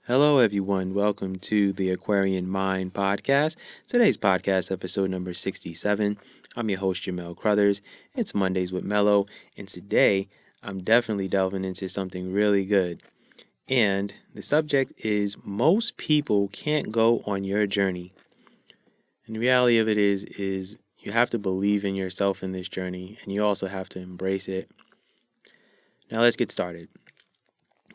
Hello, everyone. Welcome to the Aquarian Mind podcast. Today's podcast, episode number 67. I'm your host, Jamel Crothers. It's Mondays with Mello, and today I'm definitely delving into something really good. And the subject is most people can't go on your journey. And the reality of it is you have to believe in yourself in this journey, and you also have to embrace it. Now, let's get started.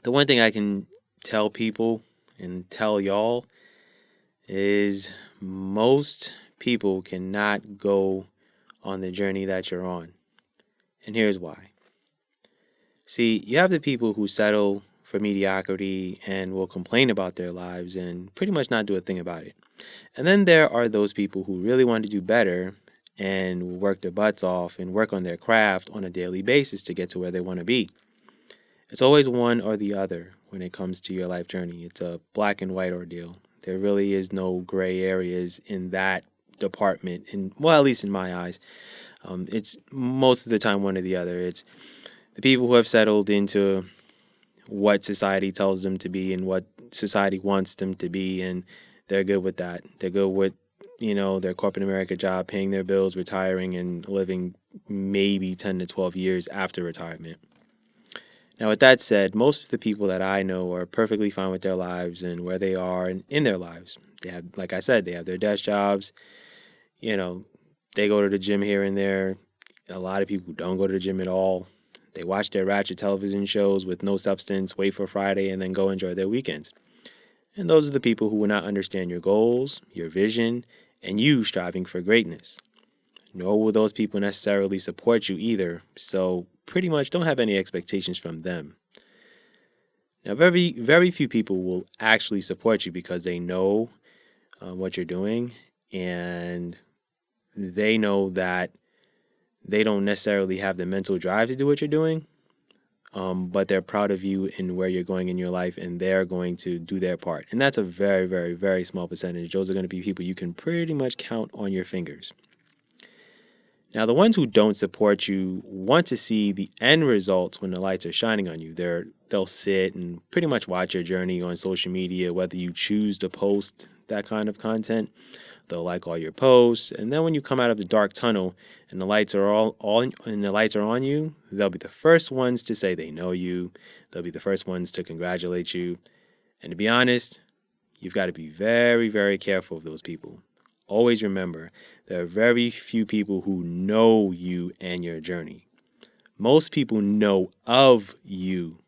The one thing I can tell people and tell y'all is most people cannot go on the journey that you're on. And here's why. See, you have the people who settle for mediocrity and will complain about their lives and pretty much not do a thing about it. And then there are those people who really want to do better and will work their butts off and work on their craft on a daily basis to get to where they want to be. It's always one or the other when it comes to your life journey. It's a black and white ordeal. There really is no gray areas in that department, well, at least in my eyes. It's most of the time one or the other. It's the people who have settled into what society tells them to be and what society wants them to be, and they're good with that. They're good with, their corporate America job, paying their bills, retiring, and living maybe 10 to 12 years after retirement. Now, with that said, most of the people that I know are perfectly fine with their lives and where they are in their lives. They have, like I said, they have their desk jobs. They go to the gym here and there. A lot of people don't go to the gym at all. They watch their ratchet television shows with no substance, wait for Friday, and then go enjoy their weekends. And those are the people who will not understand your goals, your vision, and you striving for greatness. Nor will those people necessarily support you either, so pretty much don't have any expectations from them. Now, very, very few people will actually support you because they know what you're doing, and they know that they don't necessarily have the mental drive to do what you're doing, but they're proud of you and where you're going in your life, and they're going to do their part. And that's a very, very, very small percentage. Those are going to be people you can pretty much count on your fingers. Now, the ones who don't support you want to see the end results when the lights are shining on you. They'll sit and pretty much watch your journey on social media, whether you choose to post that kind of content. They'll like all your posts, and then when you come out of the dark tunnel and the lights are and the lights are on you, they'll be the first ones to say they know you. They'll be the first ones to congratulate you. And to be honest, you've got to be very, very careful of those people. Always remember, there are very few people who know you and your journey. Most people know of you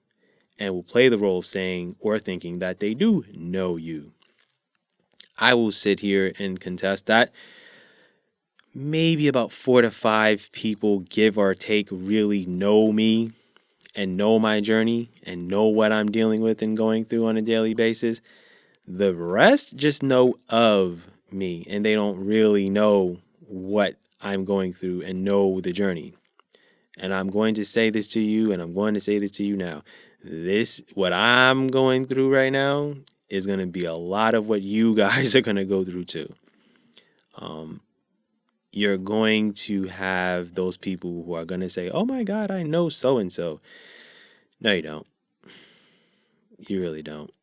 and will play the role of saying or thinking that they do know you. I will sit here and contest that maybe about 4 to 5 people, give or take, really know me and know my journey and know what I'm dealing with and going through on a daily basis. The rest just know of me, and they don't really know what I'm going through and know the journey. And I'm going to say this to you, and I'm going to say this to you now. What I'm going through right now is going to be a lot of what you guys are going to go through too. You're going to have those people who are going to say, oh my God, I know so-and-so. No, you don't. You really don't.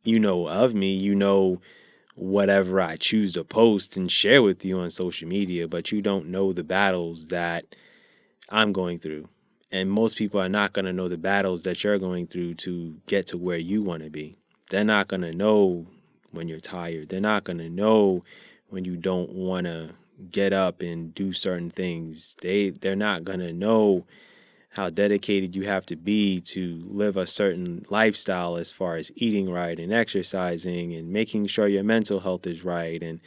You know of me, you know whatever I choose to post and share with you on social media, but you don't know the battles that I'm going through. And most people are not going to know the battles that you're going through to get to where you want to be. They're not going to know when you're tired. They're not going to know when you don't want to get up and do certain things. They're not going to know how dedicated you have to be to live a certain lifestyle as far as eating right and exercising and making sure your mental health is right and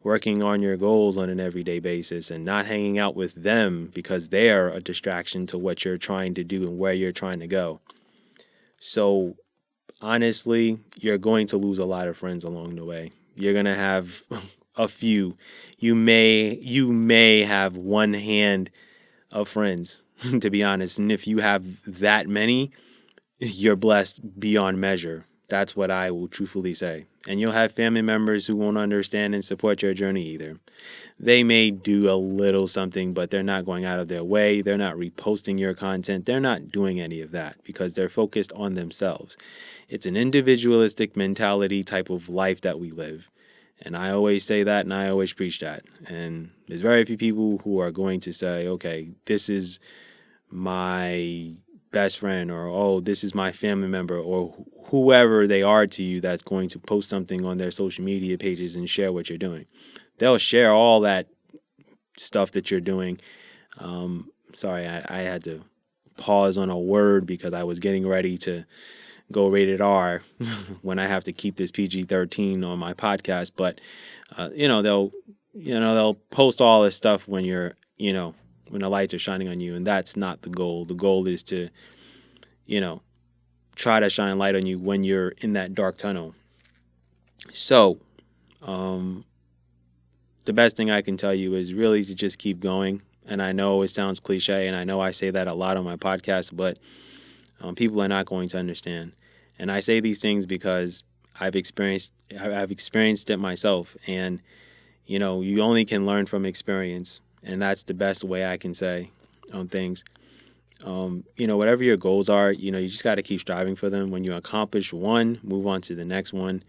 working on your goals on an everyday basis and not hanging out with them because they're a distraction to what you're trying to do and where you're trying to go. So honestly, you're going to lose a lot of friends along the way. You're going to have a few. You may have one hand of friends, to be honest. And if you have that many, you're blessed beyond measure. That's what I will truthfully say. And you'll have family members who won't understand and support your journey either. They may do a little something, but they're not going out of their way. They're not reposting your content. They're not doing any of that because they're focused on themselves. It's an individualistic mentality type of life that we live. And I always say that and I always preach that. And there's very few people who are going to say, okay, this is my best friend, or, oh, this is my family member, or whoever they are to you that's going to post something on their social media pages and share what you're doing. They'll share all that stuff that you're doing. Sorry, I had to pause on a word because I was getting ready to go rated R when I have to keep this PG-13 on my podcast. But they'll post all this stuff when you're, when the lights are shining on you, and that's not the goal. The goal is to, try to shine light on you when you're in that dark tunnel. So, the best thing I can tell you is really to just keep going. And I know it sounds cliche, and I know I say that a lot on my podcast, but people are not going to understand. And I say these things because I've experienced it myself. And, you only can learn from experience. And that's the best way I can say on things. Whatever your goals are, you just got to keep striving for them. When you accomplish one, move on to the next one.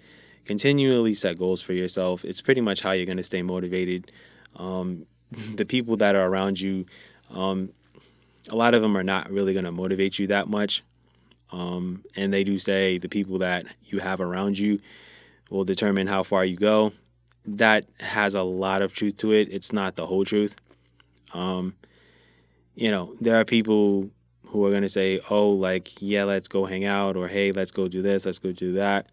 Continually set goals for yourself. It's pretty much how you're going to stay motivated. The people that are around you, a lot of them are not really going to motivate you that much. And they do say the people that you have around you will determine how far you go. That has a lot of truth to it. It's not the whole truth. There are people who are going to say, oh, like, yeah, let's go hang out, or, hey, let's go do this, let's go do that.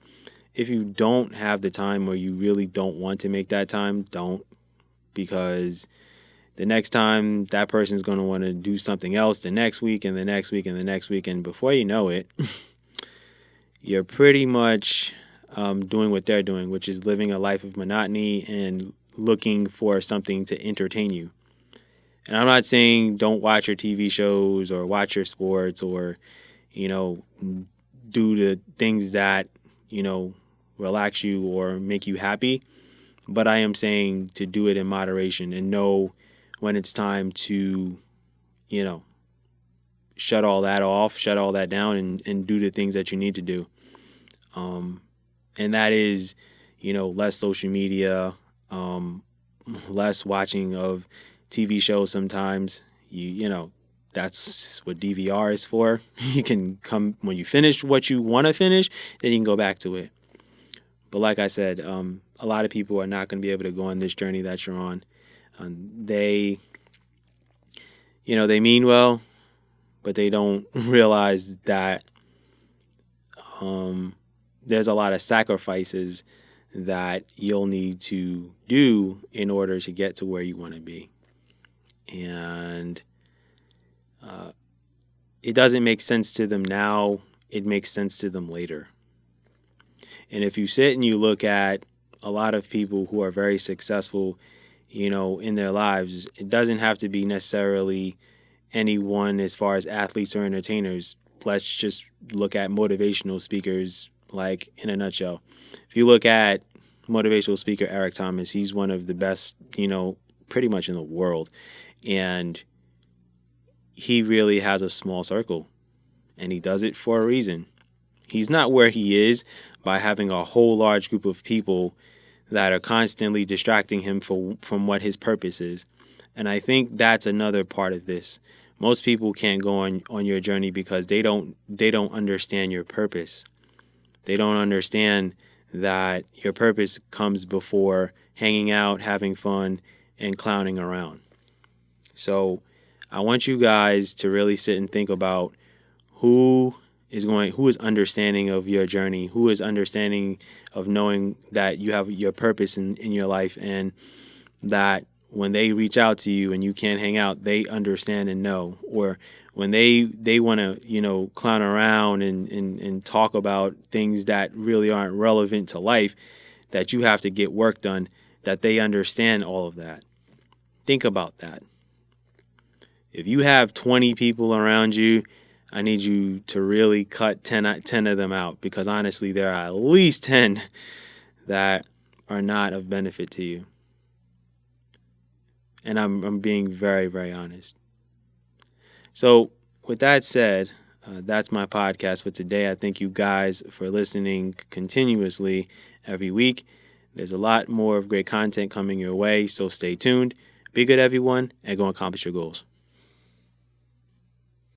If you don't have the time, or you really don't want to make that time, don't, because the next time that person's going to want to do something else the next week and the next week and the next week. And before you know it, you're pretty much doing what they're doing, which is living a life of monotony and looking for something to entertain you. And I'm not saying don't watch your TV shows or watch your sports or, do the things that, relax you or make you happy. But I am saying to do it in moderation and know when it's time to, shut all that off, shut all that down and do the things that you need to do. And that is, less social media, less watching of TV shows sometimes. That's what DVR is for. You can come when you finish what you want to finish, then you can go back to it. But like I said, a lot of people are not going to be able to go on this journey that you're on. They mean well, but they don't realize that there's a lot of sacrifices that you'll need to do in order to get to where you want to be. And it doesn't make sense to them now. It makes sense to them later. And if you sit and you look at a lot of people who are very successful, in their lives, it doesn't have to be necessarily anyone as far as athletes or entertainers. Let's just look at motivational speakers, like in a nutshell. If you look at motivational speaker Eric Thomas, he's one of the best, pretty much in the world. And he really has a small circle. And he does it for a reason. He's not where he is by having a whole large group of people that are constantly distracting him from what his purpose is. And I think that's another part of this. Most people can't go on your journey because they don't understand your purpose. They don't understand that your purpose comes before hanging out, having fun, and clowning around. So I want you guys to really sit and think about who is understanding of your journey, who is understanding of knowing that you have your purpose in your life, and that when they reach out to you and you can't hang out, they understand and know. Or when they want to, clown around and talk about things that really aren't relevant to life, that you have to get work done, that they understand all of that. Think about that. If you have 20 people around you, I need you to really cut 10 of them out, because honestly, there are at least 10 that are not of benefit to you. And I'm being very, very honest. So with that said, that's my podcast for today. I thank you guys for listening continuously every week. There's a lot more of great content coming your way, so stay tuned. Be good, everyone, and go accomplish your goals.